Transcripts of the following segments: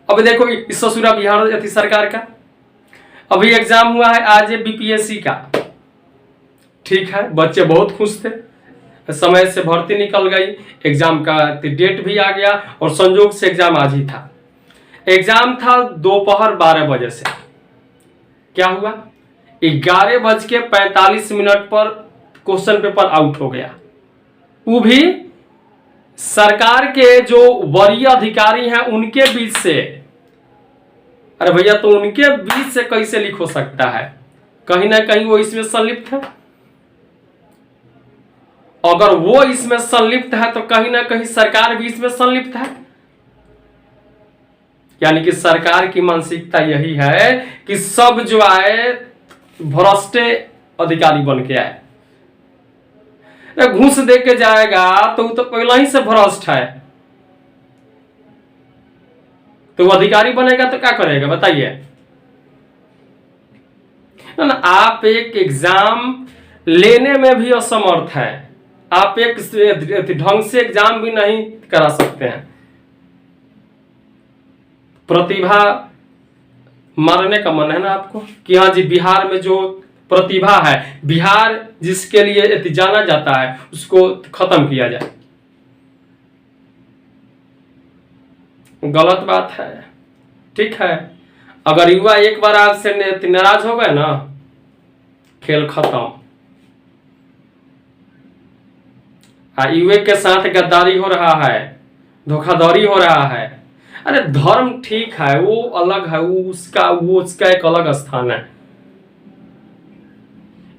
अब देखो इस ससुरा बिहार थी सरकार का, अभी एग्जाम हुआ है आज बीपीएससी का। ठीक है, बच्चे बहुत खुश थे, समय से भर्ती निकल गई, एग्जाम का डेट भी आ गया और संयोग से एग्जाम आज ही था। एग्जाम था दोपहर 12 बजे से। क्या हुआ, 11:45 पर क्वेश्चन पेपर आउट हो गया। वो भी सरकार के जो वरीय अधिकारी हैं उनके बीच से। अरे भैया, तो उनके बीच से कैसे लीक हो सकता है? कहीं ना कहीं वो इसमें संलिप्त है। अगर वो इसमें संलिप्त है तो कहीं ना कहीं सरकार भी इसमें संलिप्त है। यानी कि सरकार की मानसिकता यही है कि सब जो आए भ्रष्ट अधिकारी बन के आए। घूस दे के जाएगा तो वो तो पहले ही से भ्रष्ट है, तो वो अधिकारी बनेगा तो क्या करेगा बताइए ना। आप एक एग्जाम लेने में भी असमर्थ है, आप एक ढंग से एग्जाम भी नहीं करा सकते हैं। प्रतिभा मारने का मन है ना आपको कि हाँ जी, बिहार में जो प्रतिभा है, बिहार जिसके लिए जाना जाता है, उसको खत्म किया जाए। गलत बात है। ठीक है, अगर युवा एक बार आपसे नाराज हो गए ना, खेल खत्म। युवा के साथ गद्दारी हो रहा है, धोखाधड़ी हो रहा है। अरे धर्म ठीक है, वो अलग है, वो उसका एक अलग स्थान है।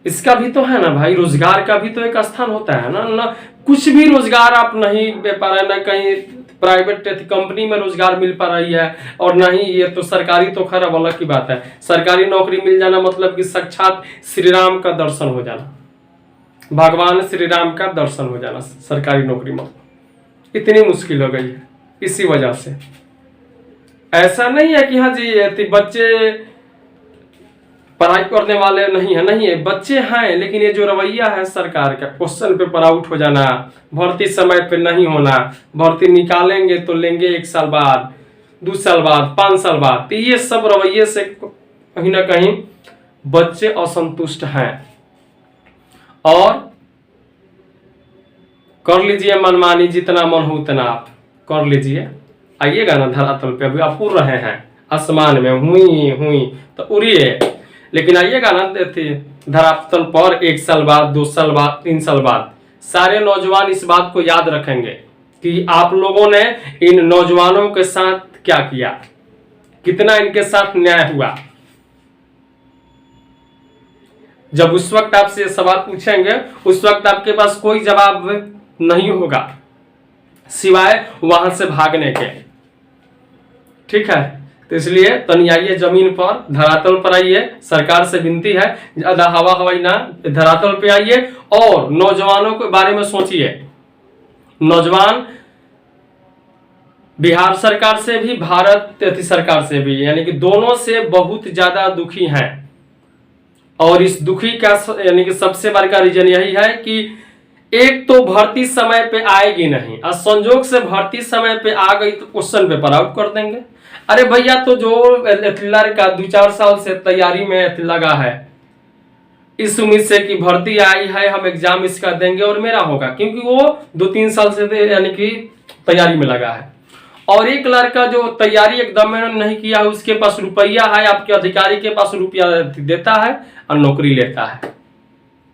इसका भी तो है ना भाई, रोजगार का भी तो एक स्थान होता है ना। कुछ भी रोजगार आप नहीं दे पा रहे, ना कहीं प्राइवेट कंपनी में रोजगार मिल पा रही है, और नहीं ये तो सरकारी, तो खैर अलग की बात है। सरकारी नौकरी मिल जाना मतलब कि साक्षात श्री राम का दर्शन हो जाना, भगवान श्री राम का दर्शन हो जाना सरकारी नौकरी में। इतनी मुश्किल हो गई है इसी वजह से। ऐसा नहीं है कि हाँ जी बच्चे पढ़ाई करने वाले नहीं है, नहीं है, बच्चे हैं, लेकिन ये जो रवैया है सरकार का, क्वेश्चन पेपर आउट हो जाना, भर्ती समय पे नहीं होना, भर्ती निकालेंगे तो लेंगे 1 साल बाद, 2 साल बाद, 5 साल बाद, तो ये सब रवैये से कहीं ना कहीं बच्चे असंतुष्ट हैं। और कर लीजिए मनमानी, जितना मन हो उतना आप कर लीजिए। आइएगा ना धरातल पे, अभी आप उड़ रहे हैं आसमान में, हुई तो उड़िए, लेकिन आइएगा ना धरातल पर 1 साल बाद, 2 साल बाद, 3 साल बाद, सारे नौजवान इस बात को याद रखेंगे कि आप लोगों ने इन नौजवानों के साथ क्या किया, कितना इनके साथ न्याय हुआ। जब उस वक्त आपसे सवाल पूछेंगे, उस वक्त आपके पास कोई जवाब नहीं होगा सिवाय वहां से भागने के। ठीक है, तो इसलिए तनी आइए जमीन पर, धरातल पर आइए, सरकार से विनती है, ज्यादा हवा हवाई ना, धरातल पे आइए और नौजवानों के बारे में सोचिए। नौजवान बिहार सरकार से भी, भारत सरकार से भी, यानी कि दोनों से बहुत ज्यादा दुखी हैं। और इस दुखी का यानी कि सबसे बड़ा रीजन यही है कि एक तो भर्ती समय पे आएगी नहीं, और संजोग से भर्ती समय पे आ गई तो क्वेश्चन पेपर आउट कर देंगे। अरे भैया, तो जो लड़का 2-4 साल से तैयारी में लगा है, इस उम्मीद से कि भर्ती आई है, हम एग्जाम इसका देंगे और मेरा होगा, क्योंकि वो 2-3 साल से यानी कि तैयारी में लगा है। और एक लड़का जो तैयारी एकदम नहीं किया है, उसके पास रुपया है, आपके अधिकारी के पास रुपया देता है और नौकरी लेता है।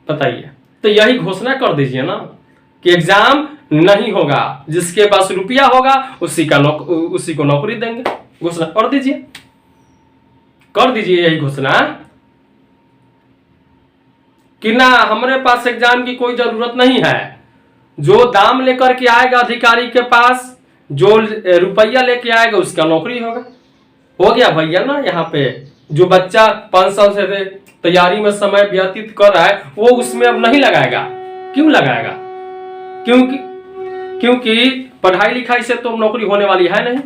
बताइए, तो यही घोषणा कर दीजिए ना कि एग्जाम नहीं होगा, जिसके पास रुपया होगा उसी को नौकरी देंगे। घोषणा कर दीजिए यही घोषणा कि ना हमारे पास एग्जाम की कोई जरूरत नहीं है। जो दाम लेकर के आएगा अधिकारी के पास, जो रुपया लेके आएगा उसका नौकरी होगा। हो गया भैया ना। यहाँ पे जो बच्चा 5 साल से तैयारी में समय व्यतीत कर रहा है, वो उसमें अब नहीं लगाएगा। क्यों लगाएगा? क्योंकि पढ़ाई लिखाई से तो नौकरी होने वाली है नहीं,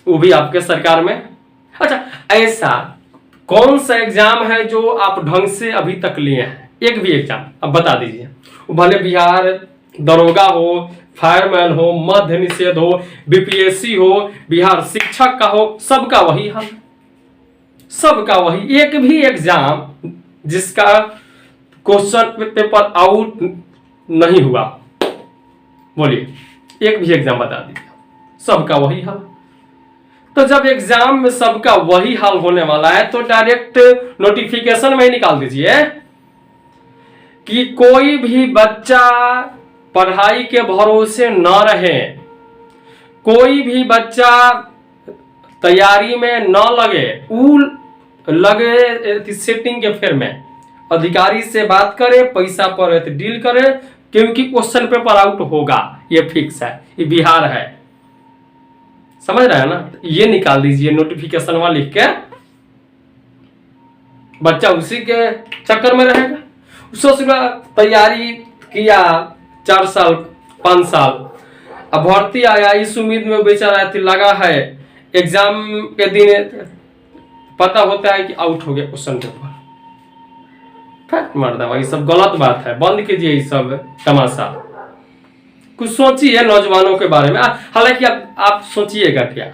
वो भी आपके सरकार में। अच्छा, ऐसा कौन सा एग्जाम है जो आप ढंग से अभी तक लिए हैं? एक भी एग्जाम अब बता दीजिए। भले बिहार दरोगा हो, फायरमैन हो, मद्य निषेध हो, बीपीएससी हो, बिहार शिक्षक का हो, सबका वही हाल, सबका वही। एक भी एग्जाम जिसका क्वेश्चन पेपर आउट नहीं हुआ, बोलिए एक भी एग्जाम बता दीजिए, सबका वही हाल। तो जब एग्जाम में सबका वही हाल होने वाला है तो डायरेक्ट नोटिफिकेशन में ही निकाल दीजिए कि कोई भी बच्चा पढ़ाई के भरोसे न रहे, कोई भी बच्चा तैयारी में न लगे, लगे सेटिंग के फेर में, अधिकारी से बात करे, पैसा पर डील करे, क्योंकि क्वेश्चन पेपर आउट होगा, ये फिक्स है, ये बिहार है, समझ रहे हैं ना। ये निकाल दीजिए नोटिफिकेशन वहां लिख के, बच्चा उसी के चक्कर में रहेगा। उसका तैयारी किया 4 साल 5 साल, अब भर्ती आया, इस उम्मीद में बेचारा लगा है, एग्जाम के दिन पता होता है कि आउट हो गया क्वेश्चन पेपर। फैक्ट मर्दा भाई, सब गलत बात है, बंद कीजिए ये सब तमाशा। कुछ सोचिए नौजवानों के बारे में। हालांकि आप सोचिएगा क्या,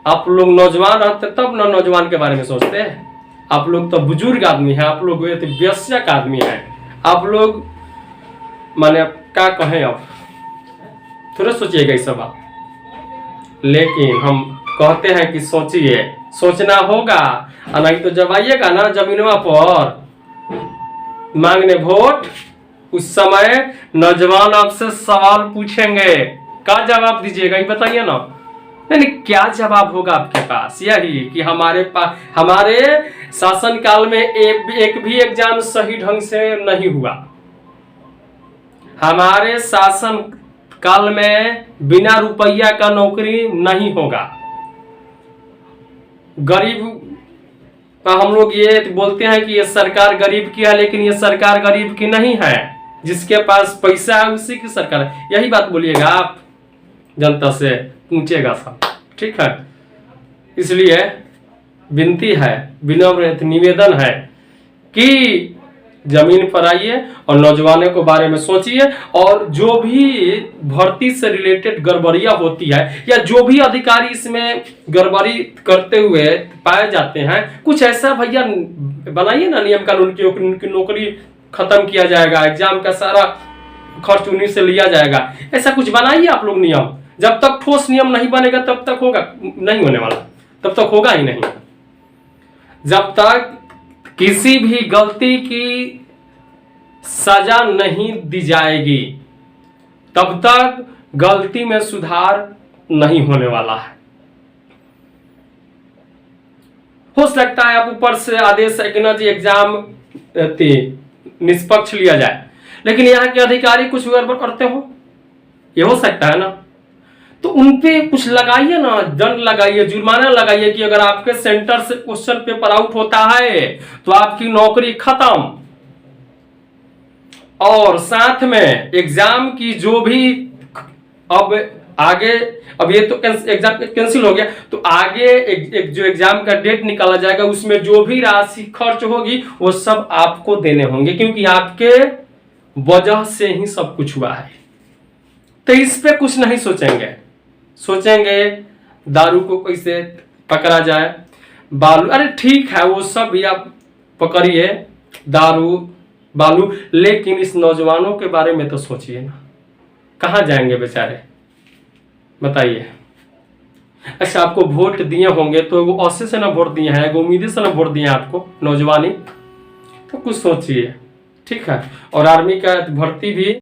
आप लोग नौजवान रहते तब ना नौजवान के बारे में सोचते हैं। आप लोग तो बुजुर्ग आदमी हैं, आप लोग वयस्क आदमी हैं, आप लोग माने क्या कहें, अब थोड़ा सोचिएगा ये सब आप। लेकिन हम कहते हैं कि सोचिए, सोचना होगा, नहीं तो जब आइएगा ना जमीनों पर मांगने वोट, उस समय नौजवान आपसे सवाल पूछेंगे, क्या जवाब दीजिएगा ये बताइए ना। नहीं, क्या जवाब होगा आपके पास, यही कि हमारे शासन काल में एक भी एग्जाम सही ढंग से नहीं हुआ, हमारे शासन काल में बिना रुपया का नौकरी नहीं होगा। गरीब हम लोग ये बोलते हैं कि ये सरकार गरीब की है, लेकिन ये सरकार गरीब की नहीं है, जिसके पास पैसा है उसी की सरकार है। यही बात बोलिएगा आप, जनता से पूछेगा सब, ठीक है। इसलिए विनती है, विनम्र निवेदन है कि जमीन पर आइए और नौजवानों के बारे में सोचिए, और जो भी भर्ती से रिलेटेड गड़बड़ियां होती है या जो भी अधिकारी इसमें गड़बड़ी करते हुए पाए जाते हैं, कुछ ऐसा भैया बनाइए ना नियम कानून की, उनकी नौकरी खत्म किया जाएगा, एग्जाम का सारा खर्च उन्हीं से लिया जाएगा, ऐसा कुछ बनाइए आप लोग नियम। जब तक ठोस नियम नहीं बनेगा तब तक होगा नहीं, होने वाला तब तक होगा ही नहीं। जब तक किसी भी गलती की सजा नहीं दी जाएगी तब तक गलती में सुधार नहीं होने वाला है। हो सकता है आप ऊपर से आदेश है कि ना जी एग्जाम निष्पक्ष लिया जाए, लेकिन यहाँ के अधिकारी कुछ गड़बड़ करते हो, ये हो सकता है ना, तो उनपे कुछ लगाइए ना, दंड लगाइए, जुर्माना लगाइए कि अगर आपके सेंटर से क्वेश्चन पेपर आउट होता है तो आपकी नौकरी खत्म। और साथ में एग्जाम की जो भी अब आगे, अब ये तो एग्जाम कैंसिल हो गया, तो आगे एक जो एग्जाम का डेट निकाला जाएगा उसमें जो भी राशि खर्च होगी वो सब आपको देने होंगे, क्योंकि आपके वजह से ही सब कुछ हुआ है। तो इस पे कुछ नहीं सोचेंगे दारू को कैसे पकड़ा जाए, बालू, अरे ठीक है वो सब भी आप पकड़िए, दारू बालू, लेकिन इस नौजवानों के बारे में तो सोचिए ना, कहाँ जाएंगे बेचारे, बताइए। अच्छा, आपको वोट दिए होंगे तो वो औसे से ना वोट दिए हैं, उम्मीद से ना वोट दिए आपको नौजवानी, तो कुछ सोचिए, ठीक है। और आर्मी का भर्ती भी